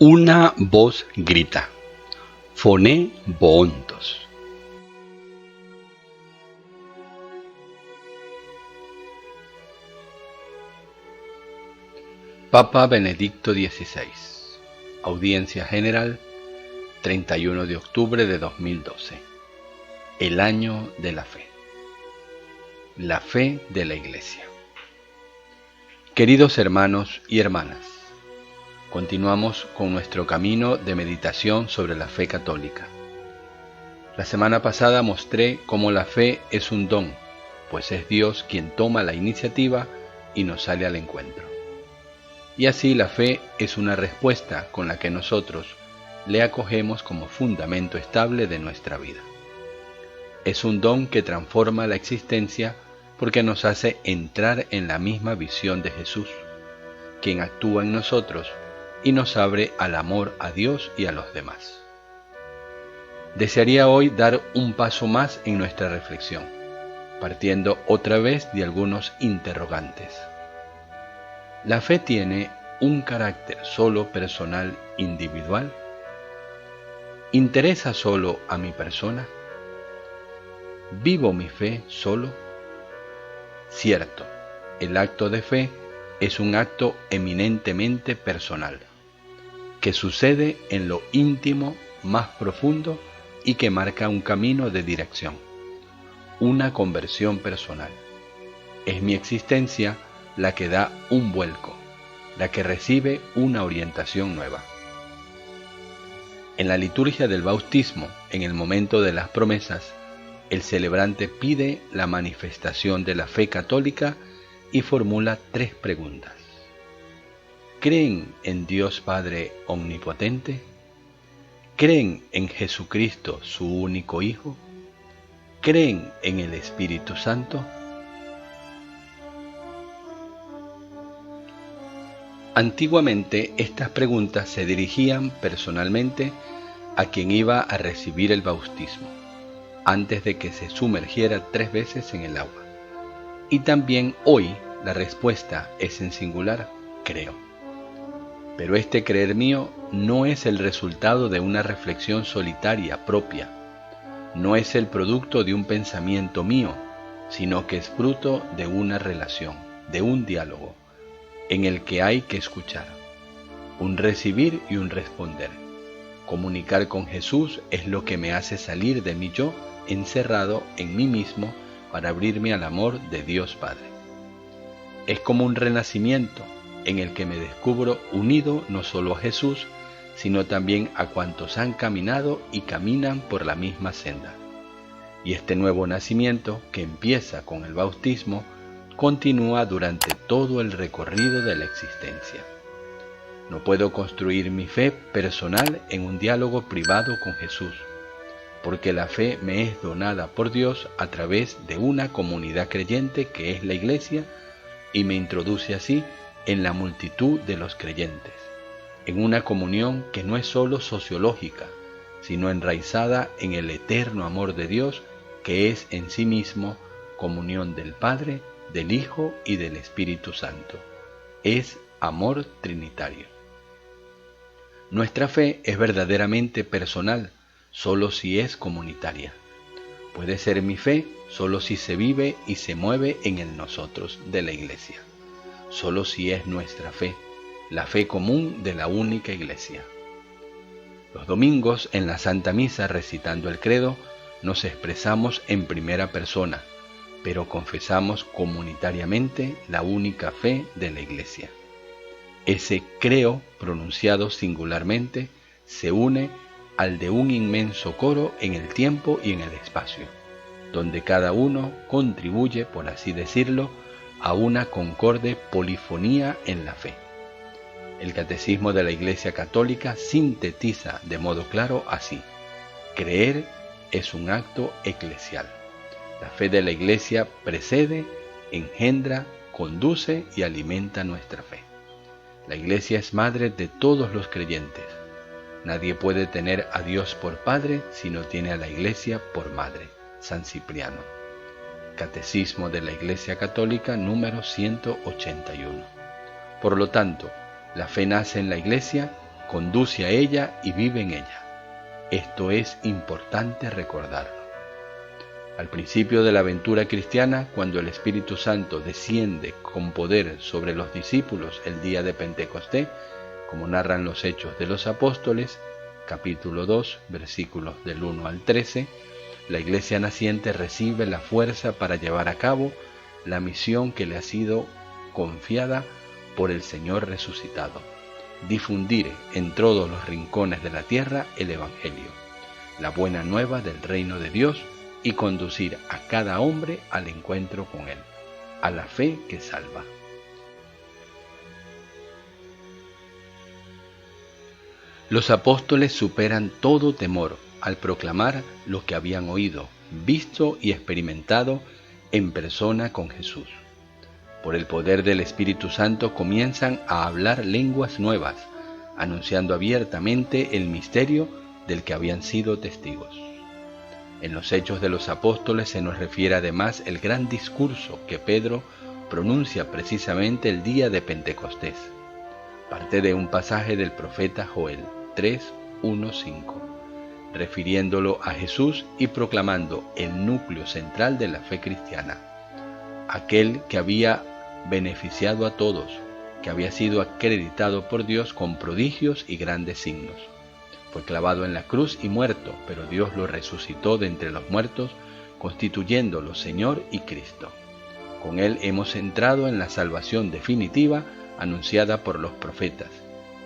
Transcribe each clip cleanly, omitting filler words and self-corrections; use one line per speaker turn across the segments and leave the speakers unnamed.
Una voz grita: «Phoné Boontos». Papa Benedicto XVI. Audiencia General, 31 de octubre de 2012. El año de la fe. La fe de la Iglesia. Queridos hermanos y hermanas, continuamos con nuestro camino de meditación sobre la fe católica. La semana pasada mostré cómo la fe es un don, pues es Dios quien toma la iniciativa y nos sale al encuentro. Y así la fe es una respuesta con la que nosotros le acogemos como fundamento estable de nuestra vida. Es un don que transforma la existencia porque nos hace entrar en la misma visión de Jesús, quien actúa en nosotros y nos abre al amor a Dios y a los demás. Desearía hoy dar un paso más en nuestra reflexión, partiendo otra vez de algunos interrogantes. ¿La fe tiene un carácter solo personal, individual? ¿Interesa solo a mi persona? ¿Vivo mi fe solo? Cierto, el acto de fe es un acto eminentemente personal, que sucede en lo íntimo más profundo y que marca un camino de dirección, una conversión personal. Es mi existencia la que da un vuelco, la que recibe una orientación nueva. En la liturgia del bautismo, en el momento de las promesas, el celebrante pide la manifestación de la fe católica y formula 3 preguntas. ¿Creen en Dios Padre Omnipotente? ¿Creen en Jesucristo, su único Hijo? ¿Creen en el Espíritu Santo? Antiguamente estas preguntas se dirigían personalmente a quien iba a recibir el bautismo, antes de que se sumergiera 3 veces en el agua. Y también hoy la respuesta es en singular: creo. Pero este creer mío no es el resultado de una reflexión solitaria propia, no es el producto de un pensamiento mío, sino que es fruto de una relación, de un diálogo, en el que hay que escuchar, un recibir y un responder. Comunicar con Jesús es lo que me hace salir de mi yo encerrado en mí mismo para abrirme al amor de Dios Padre. Es como un renacimiento en el que me descubro unido no solo a Jesús, sino también a cuantos han caminado y caminan por la misma senda. Y este nuevo nacimiento, que empieza con el bautismo, continúa durante todo el recorrido de la existencia. No puedo construir mi fe personal en un diálogo privado con Jesús, porque la fe me es donada por Dios a través de una comunidad creyente que es la Iglesia y me introduce así en la multitud de los creyentes, en una comunión que no es solo sociológica, sino enraizada en el eterno amor de Dios, que es en sí mismo comunión del Padre, del Hijo y del Espíritu Santo. Es amor trinitario. Nuestra fe es verdaderamente personal, solo si es comunitaria. Puede ser mi fe solo si se vive y se mueve en el nosotros de la Iglesia, solo si es nuestra fe, la fe común de la única Iglesia. Los domingos en la Santa Misa, recitando el credo, nos expresamos en primera persona, pero confesamos comunitariamente la única fe de la Iglesia. Ese creo, pronunciado singularmente, se une al de un inmenso coro en el tiempo y en el espacio, donde cada uno contribuye, por así decirlo, a una concorde polifonía en la fe. El Catecismo de la Iglesia Católica sintetiza de modo claro así: creer es un acto eclesial. La fe de la Iglesia precede, engendra, conduce y alimenta nuestra fe. La Iglesia es madre de todos los creyentes. Nadie puede tener a Dios por Padre si no tiene a la Iglesia por Madre. San Cipriano. Catecismo de la Iglesia Católica número 181. Por lo tanto, la fe nace en la Iglesia conduce a ella y vive en ella. Esto es importante recordarlo. Al principio de la aventura cristiana, cuando el Espíritu Santo desciende con poder sobre los discípulos el día de Pentecostés, como narran los Hechos de los Apóstoles, capítulo 2, versículos del 1 al 13, la iglesia naciente recibe la fuerza para llevar a cabo la misión que le ha sido confiada por el Señor resucitado: difundir en todos los rincones de la tierra el Evangelio, la buena nueva del reino de Dios, y conducir a cada hombre al encuentro con Él, a la fe que salva. Los apóstoles superan todo temor al proclamar lo que habían oído, visto y experimentado en persona con Jesús. Por el poder del Espíritu Santo comienzan a hablar lenguas nuevas, anunciando abiertamente el misterio del que habían sido testigos. En los Hechos de los Apóstoles se nos refiere además el gran discurso que Pedro pronuncia precisamente el día de Pentecostés. Parte de un pasaje del profeta Joel 3, 1, 5, refiriéndolo a Jesús y proclamando el núcleo central de la fe cristiana, aquel que había beneficiado a todos, que había sido acreditado por Dios con prodigios y grandes signos. Fue clavado en la cruz y muerto, pero Dios lo resucitó de entre los muertos, constituyéndolo Señor y Cristo. Con él hemos entrado en la salvación definitiva anunciada por los profetas,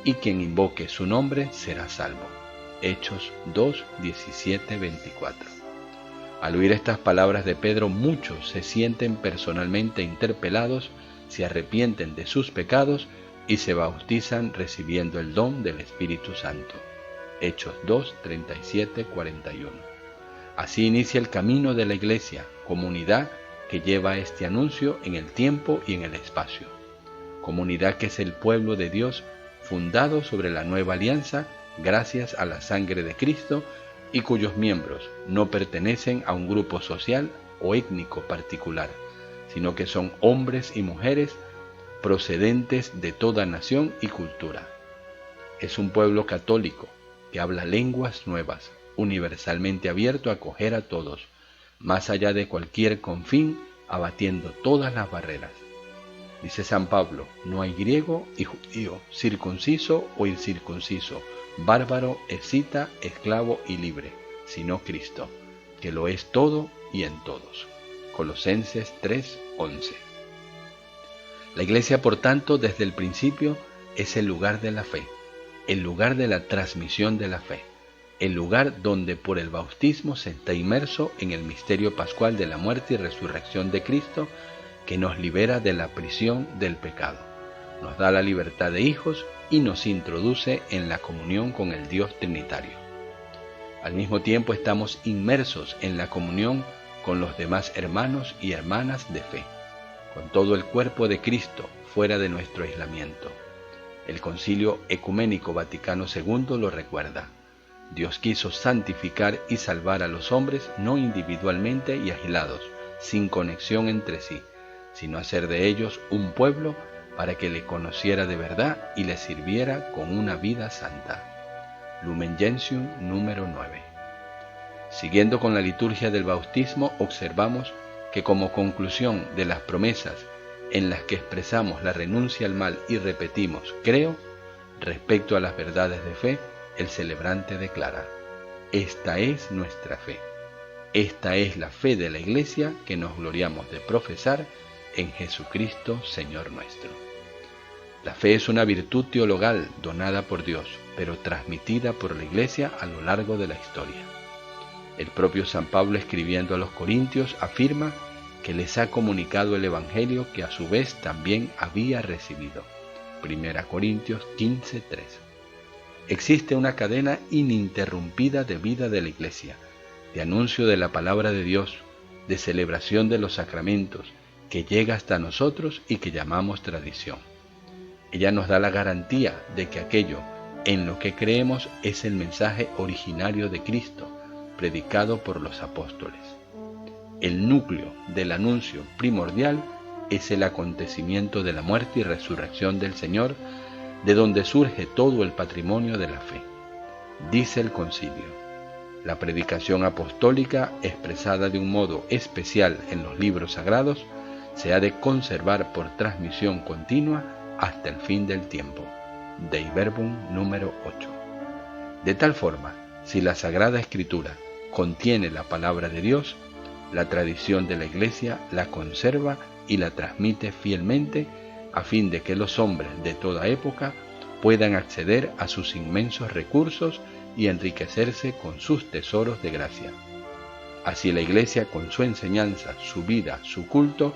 y quien invoque su nombre será salvo. Hechos 2, 17, 24. Al oír estas palabras de Pedro, muchos se sienten personalmente interpelados, se arrepienten de sus pecados y se bautizan recibiendo el don del Espíritu Santo. Hechos 2, 37, 41. Así inicia el camino de la Iglesia, comunidad que lleva este anuncio en el tiempo y en el espacio. Comunidad que es el pueblo de Dios fundado sobre la nueva alianza gracias a la sangre de Cristo y cuyos miembros no pertenecen a un grupo social o étnico particular, sino que son hombres y mujeres procedentes de toda nación y cultura. Es un pueblo católico que habla lenguas nuevas, universalmente abierto a acoger a todos, más allá de cualquier confín, abatiendo todas las barreras. Dice San Pablo: no hay griego y judío, circunciso o incircunciso, bárbaro, escita, esclavo y libre, sino Cristo, que lo es todo y en todos. Colosenses 3:11. La Iglesia, por tanto, desde el principio es el lugar de la fe, el lugar de la transmisión de la fe, el lugar donde por el bautismo se está inmerso en el misterio pascual de la muerte y resurrección de Cristo, que nos libera de la prisión del pecado, nos da la libertad de hijos y nos introduce en la comunión con el Dios Trinitario. Al mismo tiempo estamos inmersos en la comunión con los demás hermanos y hermanas de fe, con todo el cuerpo de Cristo fuera de nuestro aislamiento. El Concilio Ecuménico Vaticano II lo recuerda. Dios quiso santificar y salvar a los hombres no individualmente y aislados, sin conexión entre sí, sino hacer de ellos un pueblo para que le conociera de verdad y le sirviera con una vida santa. Lumen Gentium número 9. Siguiendo con la liturgia del bautismo, observamos que como conclusión de las promesas en las que expresamos la renuncia al mal y repetimos creo, respecto a las verdades de fe, el celebrante declara: esta es nuestra fe. Esta es la fe de la Iglesia que nos gloriamos de profesar en Jesucristo, Señor nuestro. La fe es una virtud teologal donada por Dios, pero transmitida por la Iglesia a lo largo de la historia. El propio San Pablo, escribiendo a los Corintios, afirma que les ha comunicado el Evangelio que a su vez también había recibido. 1 Corintios 15:3. Existe una cadena ininterrumpida de vida de la Iglesia, de anuncio de la palabra de Dios, de celebración de los sacramentos, que llega hasta nosotros y que llamamos tradición. Ella nos da la garantía de que aquello en lo que creemos es el mensaje originario de Cristo, predicado por los apóstoles. El núcleo del anuncio primordial es el acontecimiento de la muerte y resurrección del Señor, de donde surge todo el patrimonio de la fe. Dice el concilio: la predicación apostólica, expresada de un modo especial en los libros sagrados, se ha de conservar por transmisión continua hasta el fin del tiempo. Dei Verbum número 8. De tal forma, si la Sagrada Escritura contiene la palabra de Dios, la tradición de la Iglesia la conserva y la transmite fielmente, a fin de que los hombres de toda época puedan acceder a sus inmensos recursos y enriquecerse con sus tesoros de gracia. Así la Iglesia, con su enseñanza, su vida, su culto,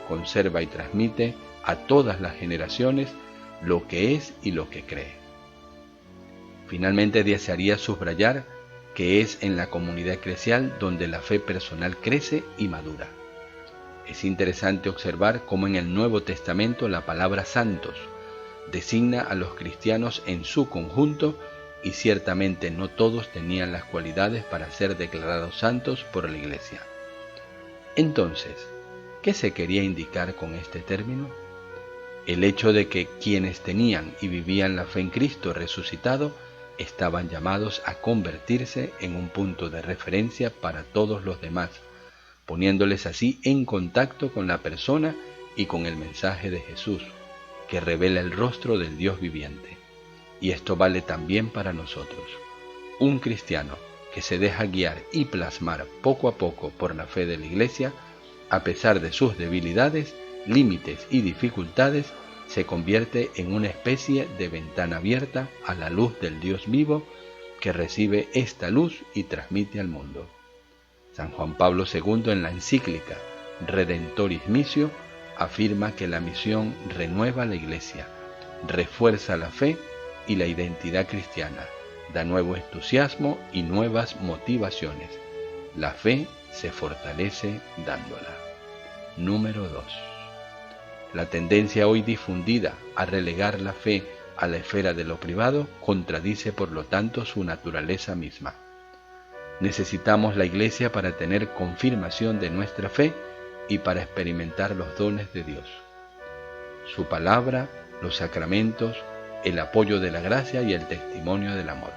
conserva y transmite a todas las generaciones lo que es y lo que cree. Finalmente, desearía subrayar que es en la comunidad eclesial donde la fe personal crece y madura. Es interesante observar cómo en el Nuevo Testamento la palabra santos designa a los cristianos en su conjunto, y ciertamente no todos tenían las cualidades para ser declarados santos por la Iglesia. Entonces, ¿qué se quería indicar con este término? El hecho de que quienes tenían y vivían la fe en Cristo resucitado estaban llamados a convertirse en un punto de referencia para todos los demás, poniéndoles así en contacto con la persona y con el mensaje de Jesús, que revela el rostro del Dios viviente. Y esto vale también para nosotros. Un cristiano que se deja guiar y plasmar poco a poco por la fe de la Iglesia, a pesar de sus debilidades, límites y dificultades, se convierte en una especie de ventana abierta a la luz del Dios vivo, que recibe esta luz y transmite al mundo. San Juan Pablo II, en la encíclica Redentoris Missio, afirma que la misión renueva la Iglesia, refuerza la fe y la identidad cristiana, da nuevo entusiasmo y nuevas motivaciones. La fe se fortalece dándola. Número 2. La tendencia hoy difundida a relegar la fe a la esfera de lo privado contradice por lo tanto su naturaleza misma. Necesitamos la Iglesia para tener confirmación de nuestra fe y para experimentar los dones de Dios. Su palabra, los sacramentos, el apoyo de la gracia y el testimonio del amor.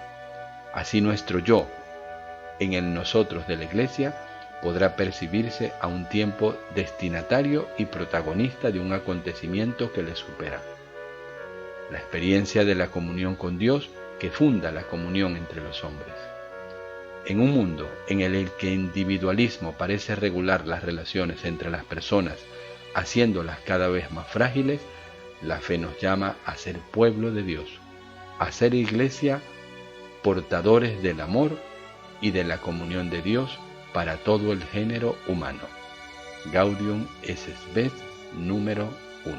Así nuestro yo, en el nosotros de la Iglesia, podrá percibirse a un tiempo destinatario y protagonista de un acontecimiento que le supera. La experiencia de la comunión con Dios que funda la comunión entre los hombres. En un mundo en el que el individualismo parece regular las relaciones entre las personas, haciéndolas cada vez más frágiles, la fe nos llama a ser pueblo de Dios, a ser Iglesia, portadores del amor y de la comunión de Dios para todo el género humano. Gaudium es Spes número 1.